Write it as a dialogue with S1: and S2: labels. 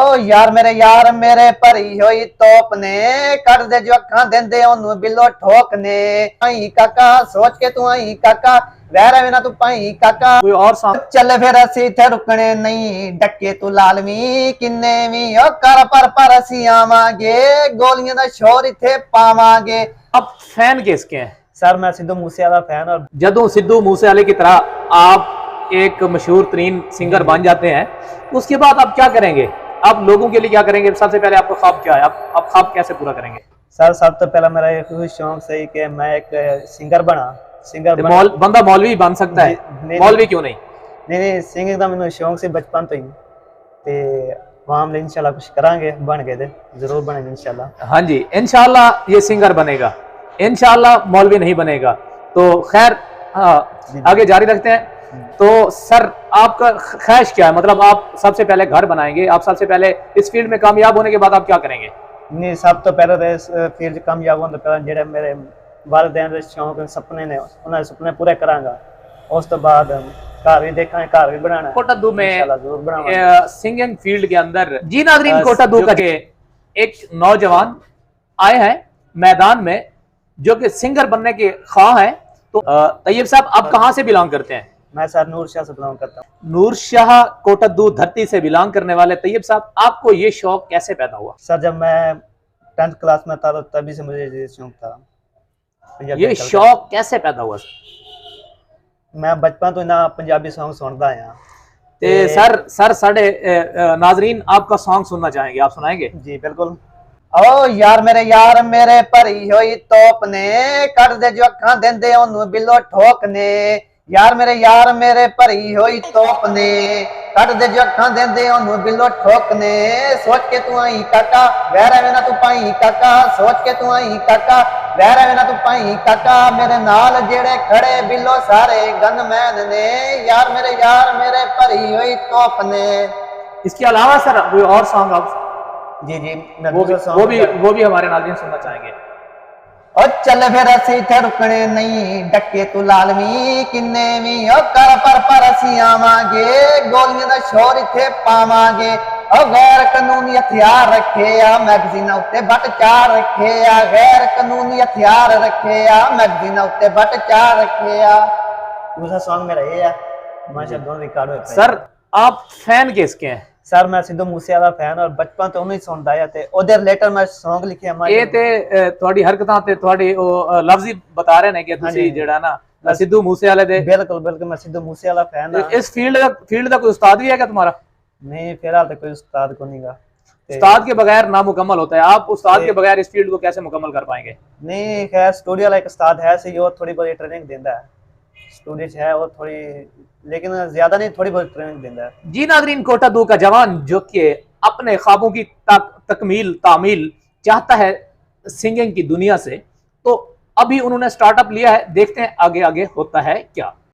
S1: ओ यार मेरे भरी हुई तोप ने कट दे जो अखा देंदे ओनू बिलो ठोकने आई काका सोच के तू आई काका वैर बिना तू पाई काका
S2: कोई और सॉन्ग
S1: चल फिर असी इथे रुकने नहीं डके तू लालवी किन्ने भी ओ कर पर असी आवांगे गोलियां दा शोर इथे पावांगे।
S2: आप फैन किसके हैं?
S1: सर मैं सिद्धू मूसेवाला फैन और
S2: जदों सिद्धू मूसेवाले की तरह आप एक मशहूर तरीन सिंगर बन जाते हैं उसके बाद आप क्या करेंगे? आप लोगों के लिए क्या करेंगे? सबसे पहले आपका ख्वाब क्या है? आप ख्वाब कैसे पूरा करेंगे?
S1: सर सब तो पहला मेरा एक शौक से कि मैं एक सिंगर बना
S2: बंदा मौलवी बन सकता है, मौलवी क्यों नहीं?
S1: नहीं सिंगिंग का मैंने शौक से बचपन तो ही ते वहां इंशाल्लाह कुछ करांगे बन गए थे जरूर बनेंगे इंशाल्लाह।
S2: हाँ जी इंशाल्लाह ये सिंगर बनेगा, इंशाल्लाह मौलवी नहीं बनेगा। तो खैर आगे जारी रखते हैं। तो सर आपका ख्वाहिश क्या है? मतलब आप सबसे पहले घर बनाएंगे, आप सबसे पहले इस फील्ड में कामयाब होने के बाद आप क्या करेंगे?
S1: नहीं सब तो पहले तो इस फील्ड कामयाब होने तो पहले जेडे मेरे वालिदैन दे शौक सपने ने उन्हें सपने पूरे करांगा। उस तो बाद घर भी देखा घर भी बनाना
S2: कोटादू में
S1: जरूर बनाऊंगा
S2: सिंगिंग फील्ड के अंदर। जी नाज़रीन कोटादू का एक नौजवान आए हैं मैदान में जो कि सिंगर बनने के ख्वाह हैं। तो तैयब साहब आप कहाँ से बिलोंग करते हैं?
S1: मैं सर नूर शाह से बिलोंग करता हूँ।
S2: नूर शाह कोटादू धरती से बिलोंग करने वाले तैयब साहब आपको ये शौक कैसे पैदा हुआ?
S1: सर जब मैं 10th क्लास में था तो तभी से मुझे ये शौक था।
S2: ये शौक कैसे पैदा हुआ?
S1: मैं बचपन तो ना पंजाबी सॉन्ग सुनता आया
S2: ते सर साढ़े नाजरीन आपका सॉन्ग सुनना चाहेंगे, आप सुनाएंगे?
S1: जी बिल्कुल। ओ यार मेरे भरी हुई तोप ने कट दे जो अखा देंदे ओनू बिलो ठोकने यार मेरे भरी हुई तोप ने कट दे जो अखा देंदे ओनू बिलो ठोकने सोच के तू आई काका वैर बिना तू पाई काका सोच के तू आई काका वैर बिना तू पाई काका मेरे नाल जेड़े खड़े बिलो सारे गनमैन ने यार मेरे भरी हुई तोप ने।
S2: इसके अलावा सर कोई और सॉन्ग आप?
S1: जी
S2: वो भी हमारे नाज़रीन सुनना चाहेंगे।
S1: और चल फिर असी इथे रुकने नहीं डके तू लालवी किन्ने भी ओ कर पर असी आवांगे गोलियां दा शोर इथे पावांगे ओ गैर कानूनी हथियार रखे आ मैगजीना उत्ते बट चार रखे आ गैर कानूनी हथियार रखे आ मैगजीना उत्ते बट चार रखे आ। दूसरा सॉन्ग मेरा ये है माशाल्लाह दोनों रिकॉर्ड हुए।
S2: सर आप फैन किसके हैं?
S1: सर मैं सिद्धू मूसेवाला फैन और बचपन तो उन्हीं सुनदा आया ते ओदे रिलेटेड मैं सॉन्ग लिखे
S2: ये ते ਤੁਹਾਡੀ ਹਰਕਤਾਂ ਤੇ ਤੁਹਾਡੀ ਉਹ ਲਫ਼ਜ਼ੀ ਬਤਾ ਰਹੇ ਨੇ ਕਿ ਤੁਸੀਂ ਜਿਹੜਾ ਨਾ ਸਿੱਧੂ ਮੂਸੇਵਾਲੇ ਦੇ।
S1: बिल्कुल मैं सिद्धू मूसेवाला फैन हां।
S2: इस फील्ड का कोई उस्ताद भी है क्या तुम्हारा?
S1: नहीं फिलहाल तो कोई उस्ताद को नहींगा।
S2: उस्ताद के बगैर नामुकम्मल होता है, आप उस्ताद के बगैर इस फील्ड को कैसे मुकम्मल कर पाएंगे?
S1: नहीं खैर स्टूडियो वाला एक उस्ताद है सही वो थोड़ी बहुत ट्रेनिंग देता है स्टूडियो है वो थोड़ी लेकिन ज्यादा नहीं थोड़ी बहुत ट्रेनिंग देता है।
S2: जी नाज़रीन कोटादू का जवान जो कि अपने ख्वाबों की तकमील तामील चाहता है सिंगिंग की दुनिया से, तो अभी उन्होंने स्टार्टअप लिया है, देखते हैं आगे आगे होता है क्या।